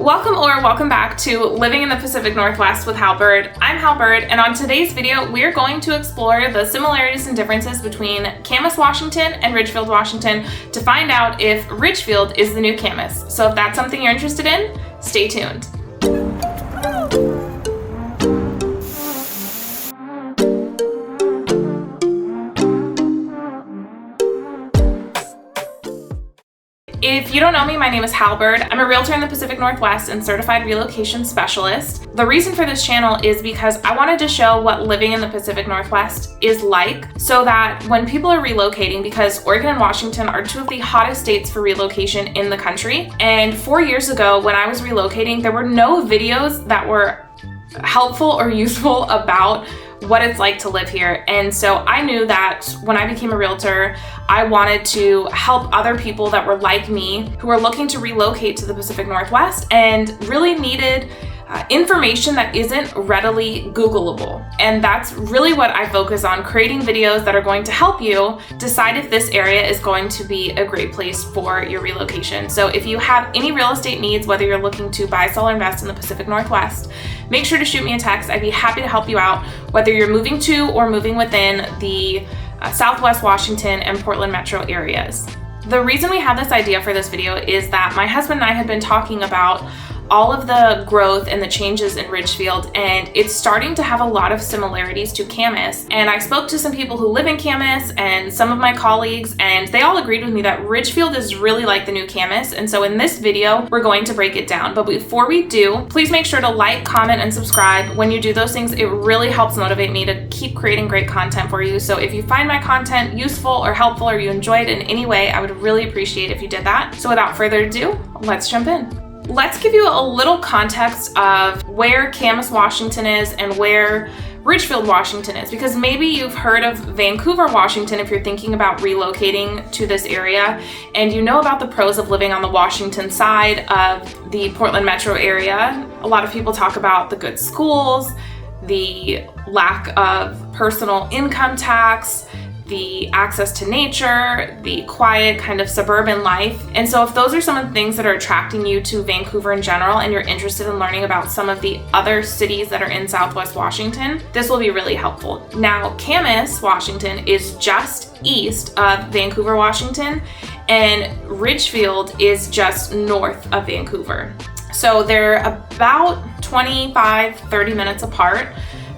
Welcome back to Living in the Pacific Northwest with Hal Byrd. I'm Hal Byrd, and on today's video, we're going to explore the similarities and differences between Camas, Washington and Ridgefield, Washington to find out if Ridgefield is the new Camas. So if that's something you're interested in, stay tuned. If you don't know me, my name is Hal Byrd. I'm a realtor in the Pacific Northwest and certified relocation specialist. The reason for this channel is because I wanted to show what living in the Pacific Northwest is like so that when people are relocating, because Oregon and Washington are two of the hottest states for relocation in the country, and 4 years ago when I was relocating, there were no videos that were helpful or useful about what it's like to live here. And so I knew that when I became a realtor, I wanted to help other people that were like me who are looking to relocate to the Pacific Northwest and really needed information that isn't readily Googleable. And that's really what I focus on, creating videos that are going to help you decide if this area is going to be a great place for your relocation. So if you have any real estate needs, whether you're looking to buy, sell, or invest in the Pacific Northwest, make sure to shoot me a text. I'd be happy to help you out, whether you're moving to or moving within the Southwest Washington and Portland metro areas. The reason we have this idea for this video is that my husband and I have been talking about all of the growth and the changes in Ridgefield, and it's starting to have a lot of similarities to Camas. And I spoke to some people who live in Camas and some of my colleagues, and they all agreed with me that Ridgefield is really like the new Camas. And so in this video, we're going to break it down. But before we do, please make sure to like, comment, and subscribe. When you do those things, it really helps motivate me to keep creating great content for you. So if you find my content useful or helpful, or you enjoy it in any way, I would really appreciate if you did that. So without further ado, let's jump in. Let's give you a little context of where Camas, Washington is and where Ridgefield, Washington is, because maybe you've heard of Vancouver, Washington if you're thinking about relocating to this area, and you know about the pros of living on the Washington side of the Portland metro area. A lot of people talk about the good schools, the lack of personal income tax, the access to nature, the quiet kind of suburban life. And so if those are some of the things that are attracting you to Vancouver in general, and you're interested in learning about some of the other cities that are in Southwest Washington, this will be really helpful. Now, Camas, Washington is just east of Vancouver, Washington, and Ridgefield is just north of Vancouver. So they're about 25-30 minutes apart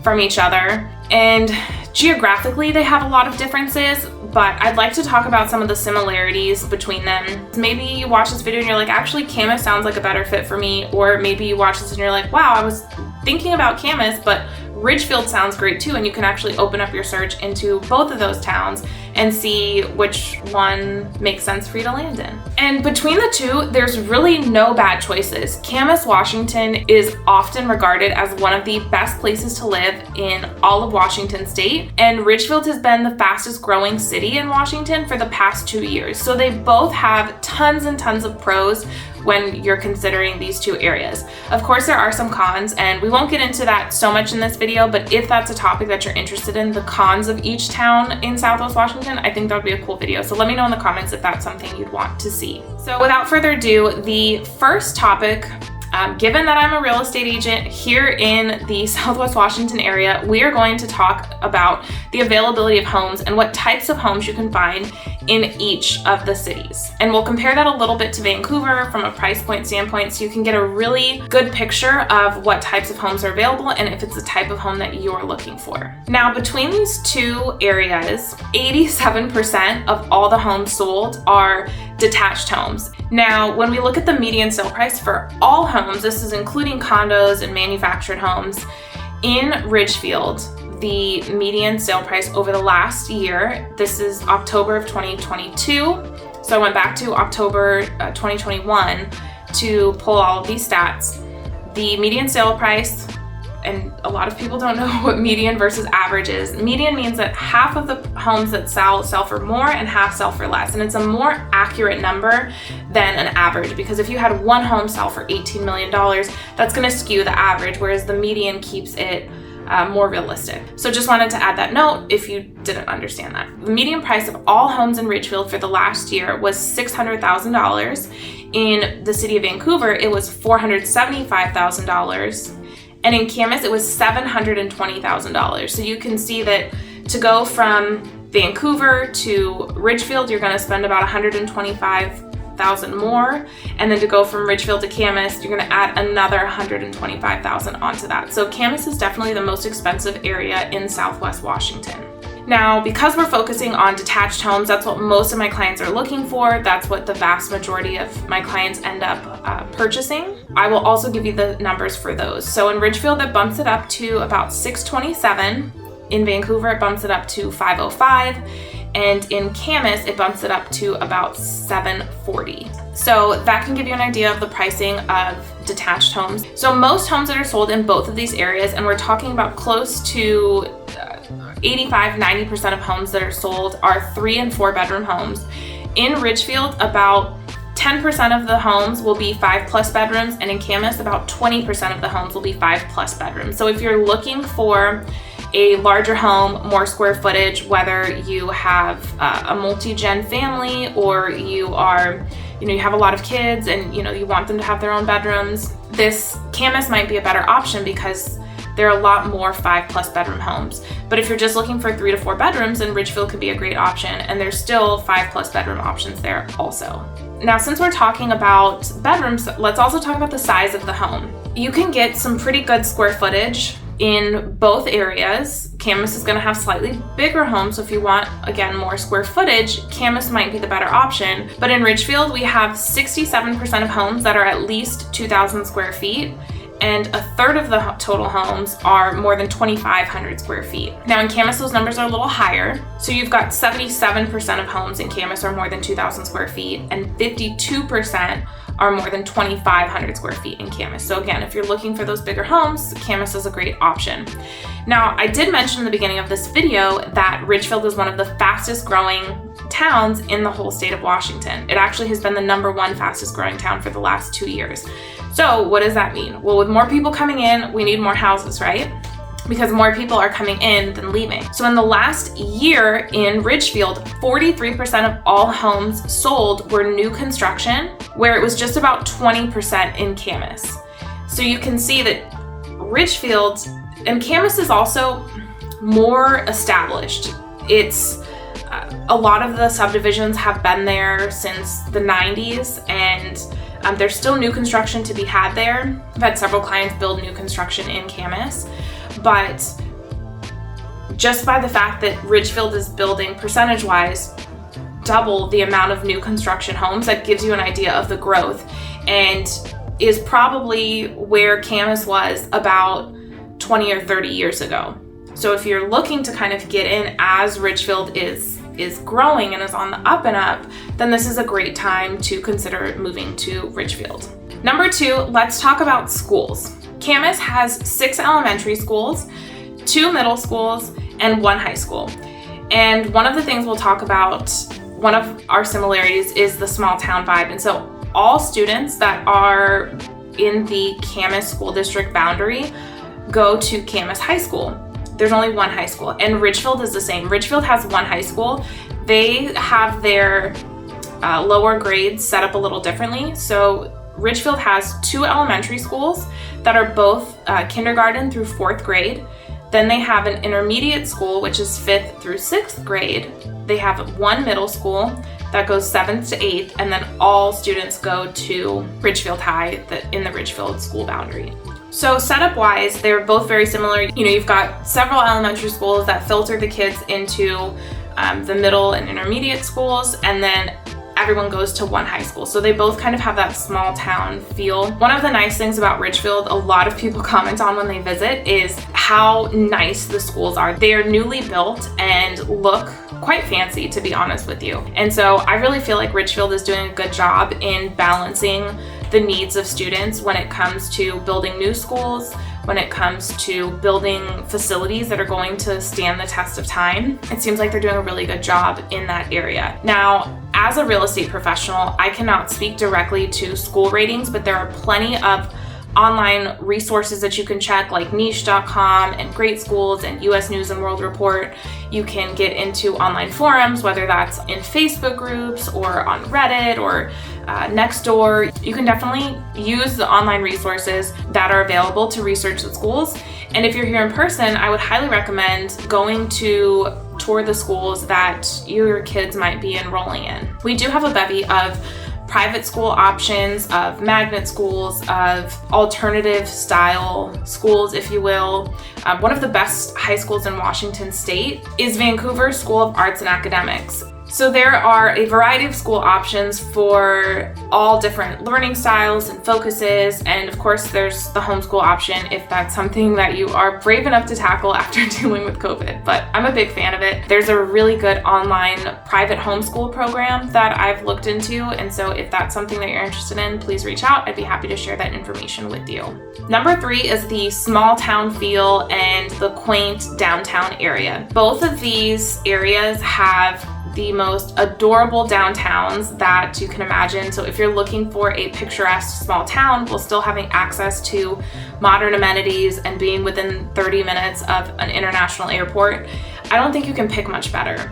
from each other. And geographically, they have a lot of differences, but I'd like to talk about some of the similarities between them. Maybe you watch this video and you're like, actually, Camas sounds like a better fit for me. Or maybe you watch this and you're like, wow, I was thinking about Camas, but Ridgefield sounds great too. And you can actually open up your search into both of those towns and see which one makes sense for you to land in. And between the two, there's really no bad choices. Camas, Washington is often regarded as one of the best places to live in all of Washington state. And Ridgefield has been the fastest growing city in Washington for the past 2 years. So they both have tons and tons of pros when you're considering these two areas. Of course, there are some cons, and we won't get into that so much in this video, but if that's a topic that you're interested in, the cons of each town in Southwest Washington, I think that would be a cool video. So let me know in the comments if that's something you'd want to see. So without further ado, the first topic, given that I'm a real estate agent here in the Southwest Washington area, we are going to talk about the availability of homes and what types of homes you can find in each of the cities. And we'll compare that a little bit to Vancouver from a price point standpoint, so you can get a really good picture of what types of homes are available and if it's the type of home that you're looking for. Now, between these two areas, 87% of all the homes sold are detached homes. Now, when we look at the median sale price for all homes, this is including condos and manufactured homes, in Ridgefield, the median sale price over the last year, this is October of 2022, so I went back to October 2021 to pull all of these stats. The median sale price, and a lot of people don't know what median versus average is. Median means that half of the homes that sell for more and half sell for less. And it's a more accurate number than an average, because if you had one home sell for $18 million, that's gonna skew the average, whereas the median keeps it more realistic. So just wanted to add that note if you didn't understand that. The median price of all homes in Ridgefield for the last year was $600,000. In the city of Vancouver, it was $475,000. And in Camas, it was $720,000. So you can see that to go from Vancouver to Ridgefield, you're going to spend about $125,000 more, and then to go from Ridgefield to Camas, you're going to add another $125,000 onto that. So Camas is definitely the most expensive area in Southwest Washington. Now, because we're focusing on detached homes, that's what most of my clients are looking for. That's what the vast majority of my clients end up purchasing. I will also give you the numbers for those. So in Ridgefield, it bumps it up to about $627. In Vancouver, it bumps it up to $505. And in Camas, it bumps it up to about $740. So that can give you an idea of the pricing of detached homes. So most homes that are sold in both of these areas, and we're talking about close to 85-90% of homes that are sold, are 3 and 4 bedroom homes. In Ridgefield, about 10% of the homes will be 5+ bedrooms, and in Camas, about 20% of the homes will be 5+ bedrooms. So if you're looking for a larger home, more square footage, whether you have a multi-gen family or you are, you have a lot of kids and you want them to have their own bedrooms, this Camas might be a better option because there are a lot more 5+ bedroom homes. But if you're just looking for 3 to 4 bedrooms, then Ridgefield could be a great option, and there's still 5+ bedroom options there also. Now, since we're talking about bedrooms, let's also talk about the size of the home. You can get some pretty good square footage in both areas. Camas is going to have slightly bigger homes, so if you want, again, more square footage, Camas might be the better option. But in Ridgefield, we have 67% of homes that are at least 2,000 square feet, and a third of the total homes are more than 2,500 square feet. Now in Camas, those numbers are a little higher. So you've got 77% of homes in Camas are more than 2,000 square feet, and 52% are more than 2,500 square feet in Camas. So again, if you're looking for those bigger homes, Camas is a great option. Now, I did mention in the beginning of this video that Ridgefield is one of the fastest growing towns in the whole state of Washington. It actually has been the #1 fastest growing town for the last 2 years. So what does that mean? Well, with more people coming in, we need more houses, right? Because more people are coming in than leaving. So in the last year in Ridgefield, 43% of all homes sold were new construction, where it was just about 20% in Camas. So you can see that Ridgefield, and Camas is also more established. It's a lot of the subdivisions have been there since the 90s, and there's still new construction to be had there. I've had several clients build new construction in Camas, but just by the fact that Ridgefield is building percentage-wise double the amount of new construction homes, that gives you an idea of the growth, and is probably where Camas was about 20 or 30 years ago. So if you're looking to kind of get in as Ridgefield is growing and is on the up and up, then this is a great time to consider moving to Ridgefield. Number 2, let's talk about schools. Camas has 6 elementary schools, 2 middle schools, and 1 high school. And one of the things we'll talk about, one of our similarities, is the small town vibe. And so all students that are in the Camas school district boundary go to Camas High School. There's only 1 high school, and Ridgefield is the same. Ridgefield has 1 high school. They have their lower grades set up a little differently. So Ridgefield has 2 elementary schools that are both kindergarten through 4th grade. Then they have an intermediate school, which is 5th through 6th grade. They have 1 middle school that goes 7th to 8th, and then all students go to Ridgefield High in the Ridgefield school boundary. So setup-wise, they're both very similar. You've got several elementary schools that filter the kids into the middle and intermediate schools, and then everyone goes to 1 high school. So they both kind of have that small town feel. One of the nice things about Ridgefield, a lot of people comment on when they visit, is how nice the schools are. They are newly built and look quite fancy, to be honest with you. And so I really feel like Ridgefield is doing a good job in balancing the needs of students when it comes to building new schools, when it comes to building facilities that are going to stand the test of time. It seems like they're doing a really good job in that area. Now, as a real estate professional, I cannot speak directly to school ratings, but there are plenty of online resources that you can check, like niche.com and Great Schools and US News and World Report. You can get into online forums, whether that's in Facebook groups or on Reddit or Nextdoor. You can definitely use the online resources that are available to research the schools. And if you're here in person, I would highly recommend going to tour the schools that your kids might be enrolling in. We do have a bevy of private school options, of magnet schools, of alternative style schools, if you will. One of the best high schools in Washington State is Vancouver School of Arts and Academics. So there are a variety of school options for all different learning styles and focuses, and of course there's the homeschool option if that's something that you are brave enough to tackle after dealing with COVID, but I'm a big fan of it. There's a really good online private homeschool program that I've looked into, and so if that's something that you're interested in, please reach out. I'd be happy to share that information with you. Number 3 is the small town feel and the quaint downtown area. Both of these areas have the most adorable downtowns that you can imagine. So if you're looking for a picturesque small town while still having access to modern amenities and being within 30 minutes of an international airport, I don't think you can pick much better.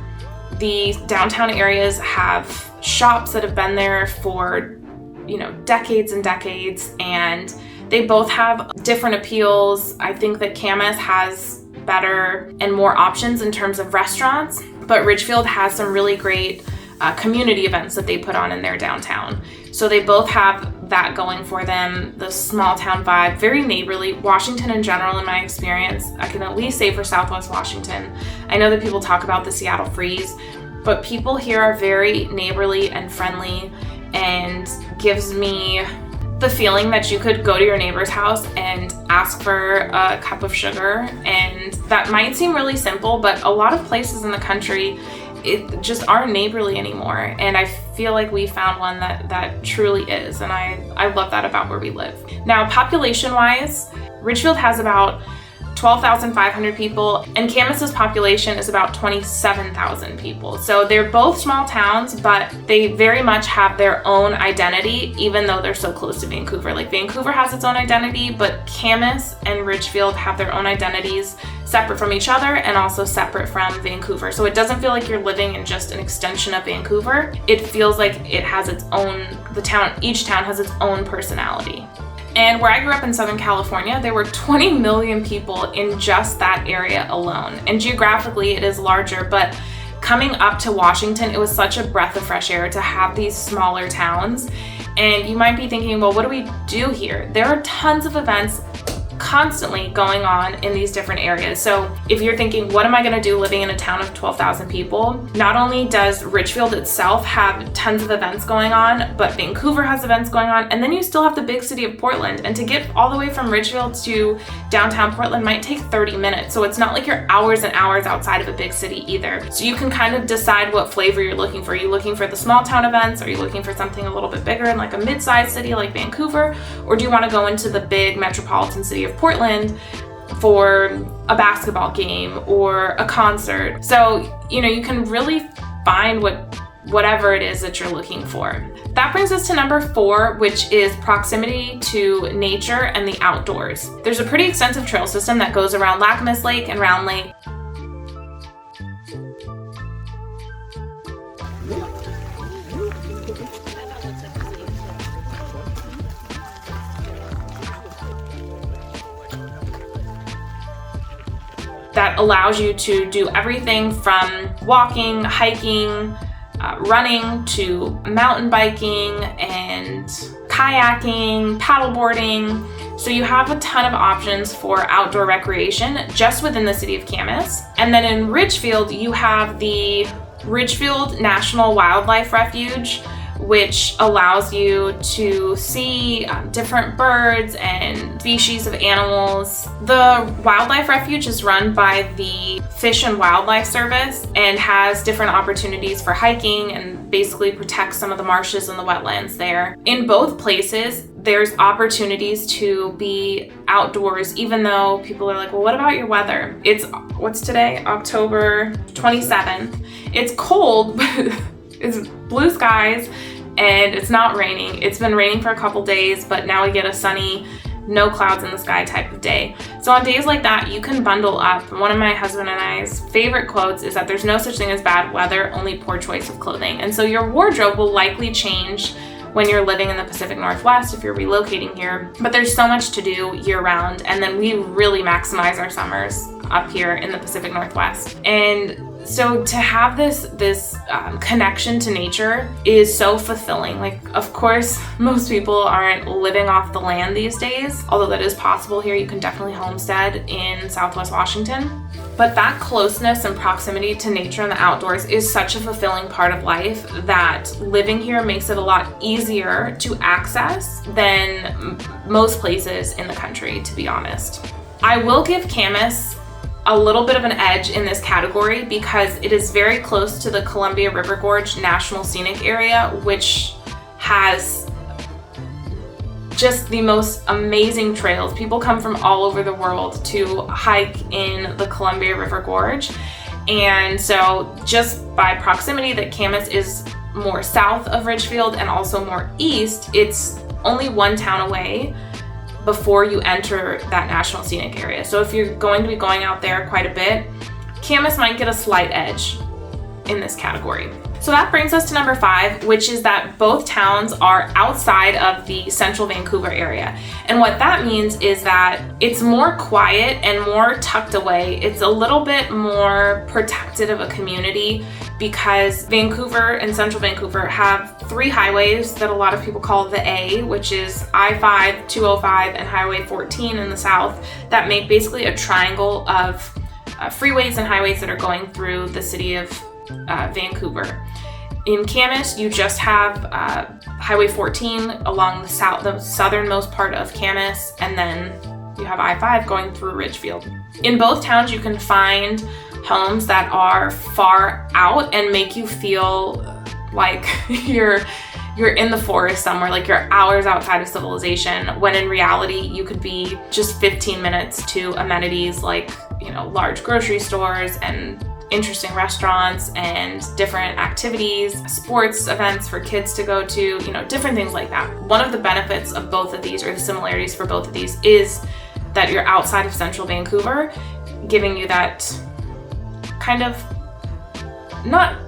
The downtown areas have shops that have been there for, decades and decades, and they both have different appeals. I think that Camas has better and more options in terms of restaurants, but Ridgefield has some really great community events that they put on in their downtown. So they both have that going for them, the small town vibe, very neighborly. Washington in general, in my experience, I can at least say for Southwest Washington, I know that people talk about the Seattle freeze, but people here are very neighborly and friendly, and gives me the feeling that you could go to your neighbor's house and ask for a cup of sugar. And that might seem really simple, but a lot of places in the country, it just aren't neighborly anymore. And I feel like we found one that truly is. And I love that about where we live. Now, population-wise, Ridgefield has about 12,500 people, and Camas's population is about 27,000 people. So they're both small towns, but they very much have their own identity, even though they're so close to Vancouver. Like, Vancouver has its own identity, but Camas and Ridgefield have their own identities separate from each other and also separate from Vancouver. So it doesn't feel like you're living in just an extension of Vancouver. It feels like it has its own, each town has its own personality. And where I grew up in Southern California, there were 20 million people in just that area alone. And geographically, it is larger, but coming up to Washington, it was such a breath of fresh air to have these smaller towns. And you might be thinking, well, what do we do here? There are tons of events constantly going on in these different areas. So if you're thinking, what am I gonna do living in a town of 12,000 people? Not only does Ridgefield itself have tons of events going on, but Vancouver has events going on, and then you still have the big city of Portland. And to get all the way from Ridgefield to downtown Portland might take 30 minutes. So it's not like you're hours and hours outside of a big city either. So you can kind of decide what flavor you're looking for. Are you looking for the small town events? Are you looking for something a little bit bigger in like a mid-sized city like Vancouver? Or do you want to go into the big metropolitan city of Portland for a basketball game or a concert? So, you can really find whatever it is that you're looking for. That brings us to number 4, which is proximity to nature and the outdoors. There's a pretty extensive trail system that goes around Lacamas Lake and Round Lake. That allows you to do everything from walking, hiking, running, to mountain biking and kayaking, paddleboarding. So you have a ton of options for outdoor recreation just within the city of Camas. And then in Ridgefield, you have the Ridgefield National Wildlife Refuge, which allows you to see different birds and species of animals. The wildlife refuge is run by the Fish and Wildlife Service and has different opportunities for hiking and basically protects some of the marshes and the wetlands there. In both places, there's opportunities to be outdoors, even though people are like, well, what about your weather? What's today? October 27th. It's cold, but it's blue skies and it's not raining. It's been raining for a couple days, but now we get a sunny no clouds in the sky type of day. So on days like that, you can bundle up. One of my husband and I's favorite quotes is that there's no such thing as bad weather, only poor choice of clothing. And so your wardrobe will likely change when you're living in the Pacific Northwest, if you're relocating here, but there's so much to do year round. And then we really maximize our summers up here in the Pacific Northwest. And so to have this connection to nature is so fulfilling. Like, of course, most people aren't living off the land these days, although that is possible here. You can definitely homestead in Southwest Washington. But that closeness and proximity to nature and the outdoors is such a fulfilling part of life that living here makes it a lot easier to access than most places in the country, to be honest. I will give Camas a little bit of an edge in this category because it is very close to the Columbia River Gorge National Scenic Area, which has just the most amazing trails. People come from all over the world to hike in the Columbia River Gorge. And so just by proximity that Camas is more south of Ridgefield and also more east, it's only one town away before you enter that National Scenic Area. So if you're going to be going out there quite a bit, Camas might get a slight edge in this category. So that brings us to number 5, which is that both towns are outside of the central Vancouver area. And what that means is that it's more quiet and more tucked away. It's a little bit more protected of a community because Vancouver and central Vancouver have 3 highways that a lot of people call the A, which is I-5, 205, and Highway 14 in the south, that make basically a triangle of freeways and highways that are going through the city of Vancouver. In Camas, you just have Highway 14 along the southernmost part of Camas, and then you have I-5 going through Ridgefield. In both towns, you can find homes that are far out and make you feel like you're in the forest somewhere, like you're hours outside of civilization, when in reality you could be just 15 minutes to amenities like, large grocery stores and interesting restaurants and different activities, sports events for kids to go to, different things like that. One of the benefits of both of these, or the similarities for both of these, is that you're outside of central Vancouver, giving you that kind of not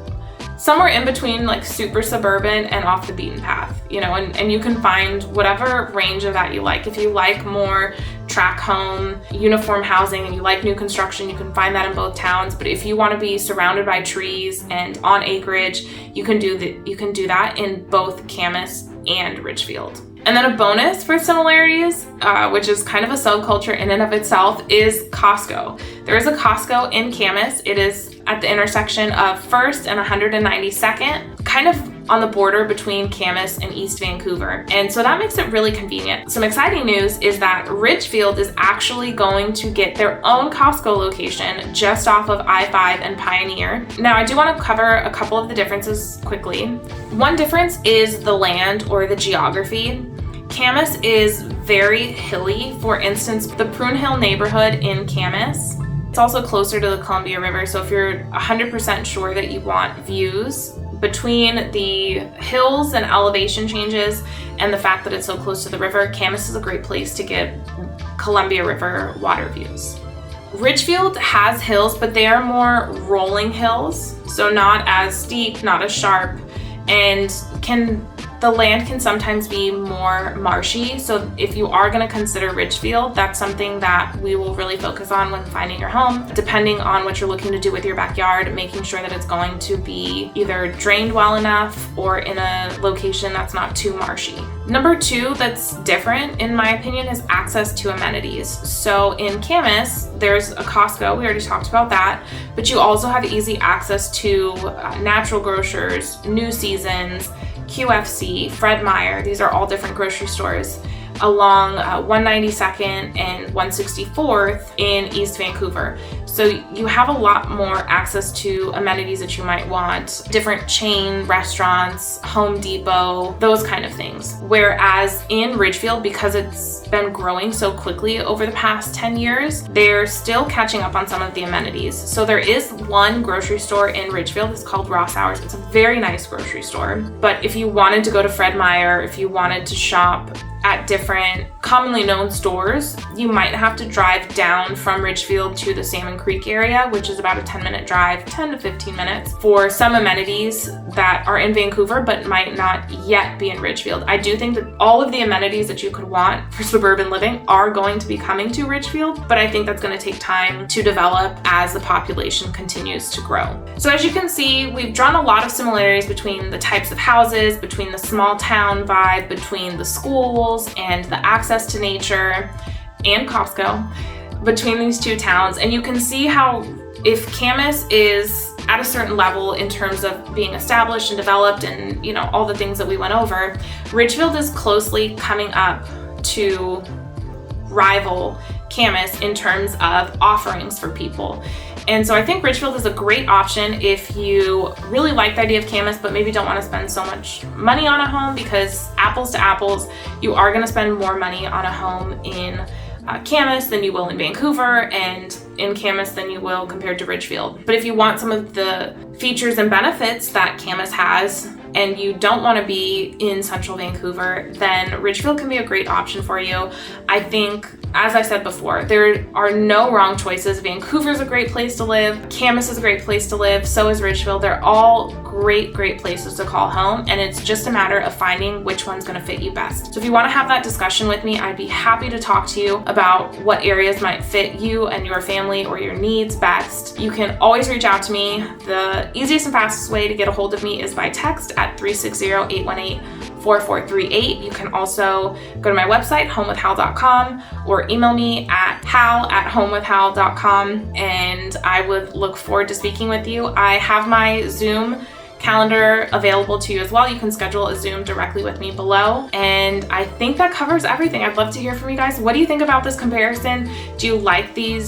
somewhere in between, like super suburban and off the beaten path, and you can find whatever range of that you like. If you like more track home, uniform housing, and you like new construction, you can find that in both towns. But if you want to be surrounded by trees and on acreage, you can do that in both Camas and Ridgefield. And then a bonus for similarities, which is kind of a subculture in and of itself, is Costco. There is a Costco in Camas. It is at the intersection of 1st and 192nd, kind of on the border between Camas and East Vancouver. And so that makes it really convenient. Some exciting news is that Ridgefield is actually going to get their own Costco location just off of I-5 and Pioneer. Now, I do want to cover a couple of the differences quickly. One difference is the land or the geography. Camas is very hilly. For instance, the Prune Hill neighborhood in Camas, it's also closer to the Columbia River. So if you're 100% sure that you want views between the hills and elevation changes and the fact that it's so close to the river, Camas is a great place to get Columbia River water views. Ridgefield has hills, but they are more rolling hills, so not as steep, not as sharp, and the land can sometimes be more marshy. So if you are going to consider Ridgefield, that's something that we will really focus on when finding your home, depending on what you're looking to do with your backyard, making sure that it's going to be either drained well enough or in a location that's not too marshy. Number 2 that's different, in my opinion, is access to amenities. So in Camas, there's a Costco, we already talked about that, but you also have easy access to natural grocers, New Seasons, QFC, Fred Meyer. These are all different grocery stores along 192nd and 164th in East Vancouver. So you have a lot more access to amenities that you might want, different chain restaurants, Home Depot, those kind of things. Whereas in Ridgefield, because it's been growing so quickly over the past 10 years, they're still catching up on some of the amenities. So there is one grocery store in Ridgefield, it's called Ross Hours. It's a very nice grocery store. But if you wanted to go to Fred Meyer, if you wanted to shop at different commonly known stores, you might have to drive down from Ridgefield to the Salmon Creek area, which is about a 10-minute drive, 10 to 15 minutes, for some amenities that are in Vancouver but might not yet be in Ridgefield. I do think that all of the amenities that you could want for suburban living are going to be coming to Ridgefield, but I think that's going to take time to develop as the population continues to grow. So as you can see, we've drawn a lot of similarities between the types of houses, between the small town vibe, between the schools and the access to nature and Costco between these two towns. And you can see how if Camas is at a certain level in terms of being established and developed and, you know, all the things that we went over, Ridgefield is closely coming up to rival Camas in terms of offerings for people. And so I think Ridgefield is a great option if you really like the idea of Camas, but maybe don't want to spend so much money on a home, because apples to apples, you are going to spend more money on a home in Camas than you will in Vancouver, and in Camas than you will compared to Ridgefield. But if you want some of the features and benefits that Camas has, and you don't want to be in central Vancouver, then Ridgefield can be a great option for you. I think, as I said before, there are no wrong choices. Vancouver's a great place to live. Camas is a great place to live. So is Ridgefield. They're all great places to call home, and it's just a matter of finding which one's going to fit you best. So if you want to have that discussion with me, I'd be happy to talk to you about what areas might fit you and your family or your needs best. You can always reach out to me. The easiest and fastest way to get a hold of me is by text at 360-818-4438. You can also go to my website, homewithhal.com, or email me at hal@homewithhal.com, and I would look forward to speaking with you. I have my Zoom calendar available to you as well. You can schedule a Zoom directly with me below. And I think that covers everything. I'd love to hear from you guys. What do you think about this comparison? Do you like the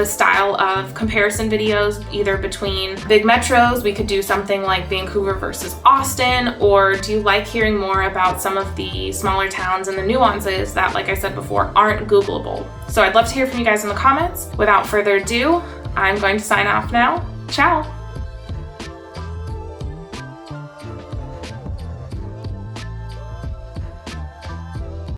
style of comparison videos, either between big metros? We could do something like Vancouver versus Austin, or do you like hearing more about some of the smaller towns and the nuances that, like I said before, aren't Googleable? So I'd love to hear from you guys in the comments. Without further ado, I'm going to sign off now. Ciao.